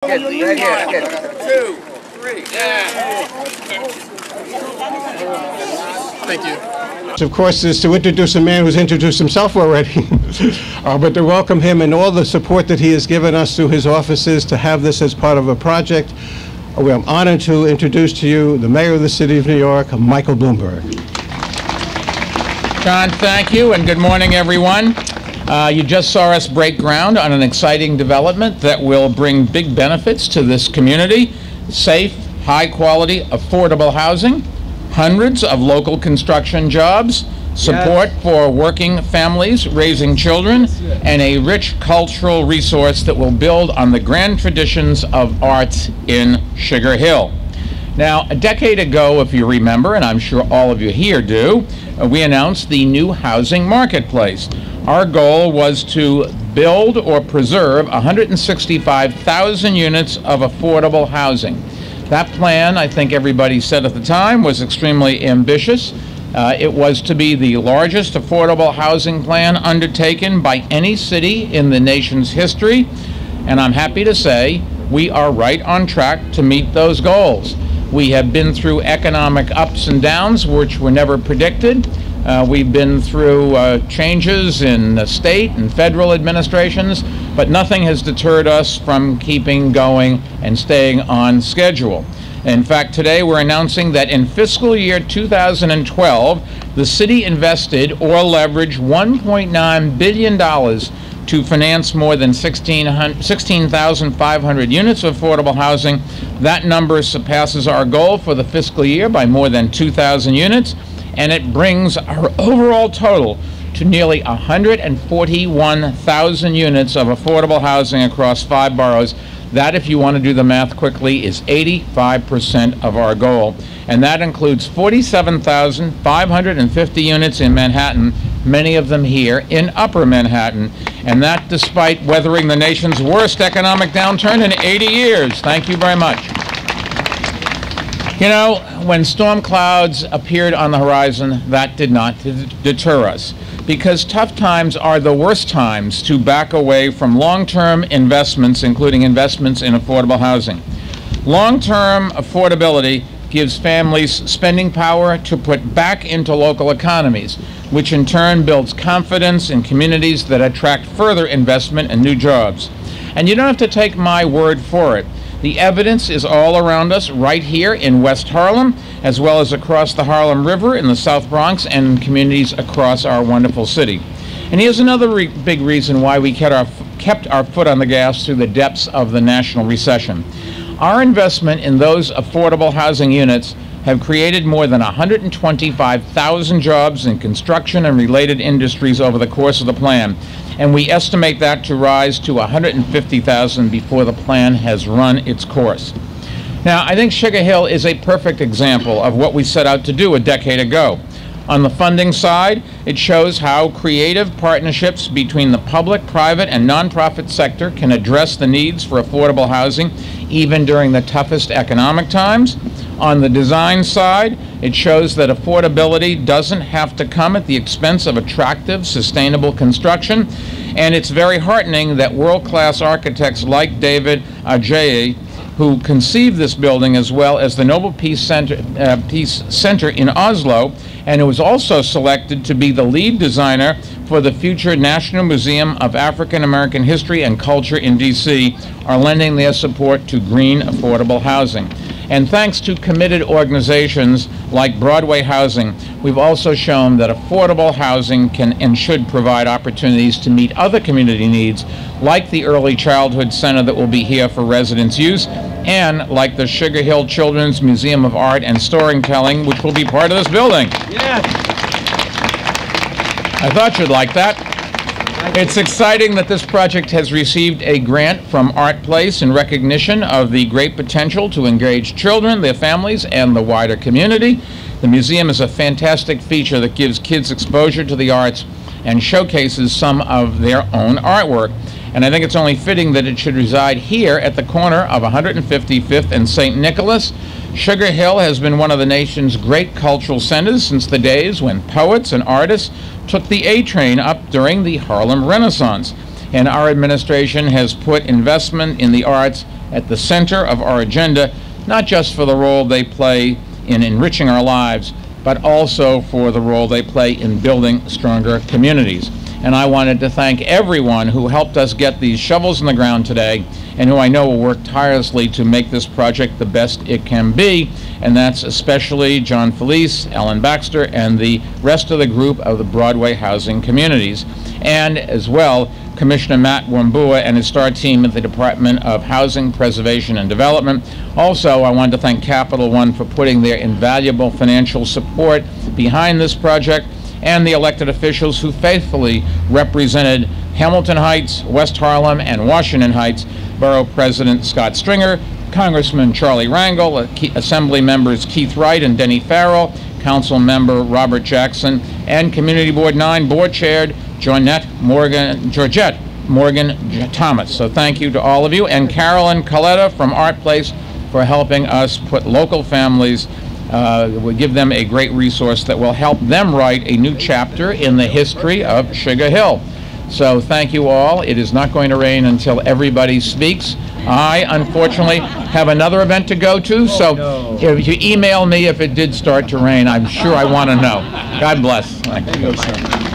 Right here. 2, 3. Yeah. Thank you. Of course, is to introduce a man who's introduced himself already, but to welcome him and all the support that he has given us through his offices to have this as part of a project. I'm honored to introduce to you the Mayor of the City of New York, Michael Bloomberg. John, thank you, and good morning, everyone. You just saw us break ground on an exciting development that will bring big benefits to this community: safe, high-quality, affordable housing, hundreds of local construction jobs, support for working families raising children, and a rich cultural resource that will build on the grand traditions of arts in Sugar Hill. Now, a decade ago, if you remember, and I'm sure all of you here do, we announced the new housing marketplace. Our goal was to build or preserve 165,000 units of affordable housing. That plan, I think everybody said at the time, was extremely ambitious. It was to be the largest affordable housing plan undertaken by any city in the nation's history, and I'm happy to say we are right on track to meet those goals. We have been through economic ups and downs which were never predicted. We've been through changes in the state and federal administrations, but nothing has deterred us from keeping going and staying on schedule. In fact, today we're announcing that in fiscal year 2012, the city invested or leveraged $1.9 billion to finance more than 16,500 units of affordable housing. That number surpasses our goal for the fiscal year by more than 2,000 units, and it brings our overall total to nearly 141,000 units of affordable housing across 5 boroughs. That, if you want to do the math quickly, is 85% of our goal. And that includes 47,550 units in Manhattan, many of them here in Upper Manhattan. And that despite weathering the nation's worst economic downturn in 80 years. Thank you very much. You know, when storm clouds appeared on the horizon, that did not deter us, because tough times are the worst times to back away from long-term investments, including investments in affordable housing. Long-term affordability gives families spending power to put back into local economies, which in turn builds confidence in communities that attract further investment and new jobs. And you don't have to take my word for it. The evidence is all around us right here in West Harlem, as well as across the Harlem River in the South Bronx and in communities across our wonderful city. And here's another big reason why we kept our foot on the gas through the depths of the national recession. Our investment in those affordable housing units have created more than 125,000 jobs in construction and related industries over the course of the plan, and we estimate that to rise to 150,000 before the plan has run its course. Now, I think Sugar Hill is a perfect example of what we set out to do a decade ago. On the funding side, it shows how creative partnerships between the public, private, and nonprofit sector can address the needs for affordable housing even during the toughest economic times. On the design side, it shows that affordability doesn't have to come at the expense of attractive, sustainable construction. And it's very heartening that world-class architects like David Ajayi, who conceived this building, as well as the Nobel Peace Center in Oslo, and who was also selected to be the lead designer for the future National Museum of African American History and Culture in D.C., are lending their support to green, affordable housing. And thanks to committed organizations like Broadway Housing, we've also shown that affordable housing can and should provide opportunities to meet other community needs, like the Early Childhood Center that will be here for residents' use, and like the Sugar Hill Children's Museum of Art and Storytelling, which will be part of this building. Yeah. I thought you'd like that. It's exciting that this project has received a grant from Art Place in recognition of the great potential to engage children, their families, and the wider community. The museum is a fantastic feature that gives kids exposure to the arts and showcases some of their own artwork. And I think it's only fitting that it should reside here at the corner of 155th and St. Nicholas. Sugar Hill has been one of the nation's great cultural centers since the days when poets and artists took the A train up during the Harlem Renaissance. and our administration has put investment in the arts at the center of our agenda, not just for the role they play in enriching our lives, but also for the role they play in building stronger communities. And I wanted to thank everyone who helped us get these shovels in the ground today, and who I know will work tirelessly to make this project the best it can be. And that's especially John Felice, Ellen Baxter, and the rest of the group of the Broadway housing communities. And as well, Commissioner Matt Wambua and his STAR team at the Department of Housing, Preservation, and Development. Also, I wanted to thank Capital One for putting their invaluable financial support behind this project, and the elected officials who faithfully represented Hamilton Heights, West Harlem, and Washington Heights, Borough President Scott Stringer, Congressman Charlie Rangel, Assembly members Keith Wright and Denny Farrell, Council member Robert Jackson, and Community Board 9 Board Chaired Georgette Morgan Thomas. So thank you to all of you, and Carolyn Coletta from Art Place for helping us put local families, we'll give them a great resource that will help them write a new chapter in the history of Sugar Hill. So thank you all. It is not going to rain until everybody speaks. I, unfortunately, have another event to go to, so if you email me if it did start to rain, I'm sure I want to know. God bless. Thank you.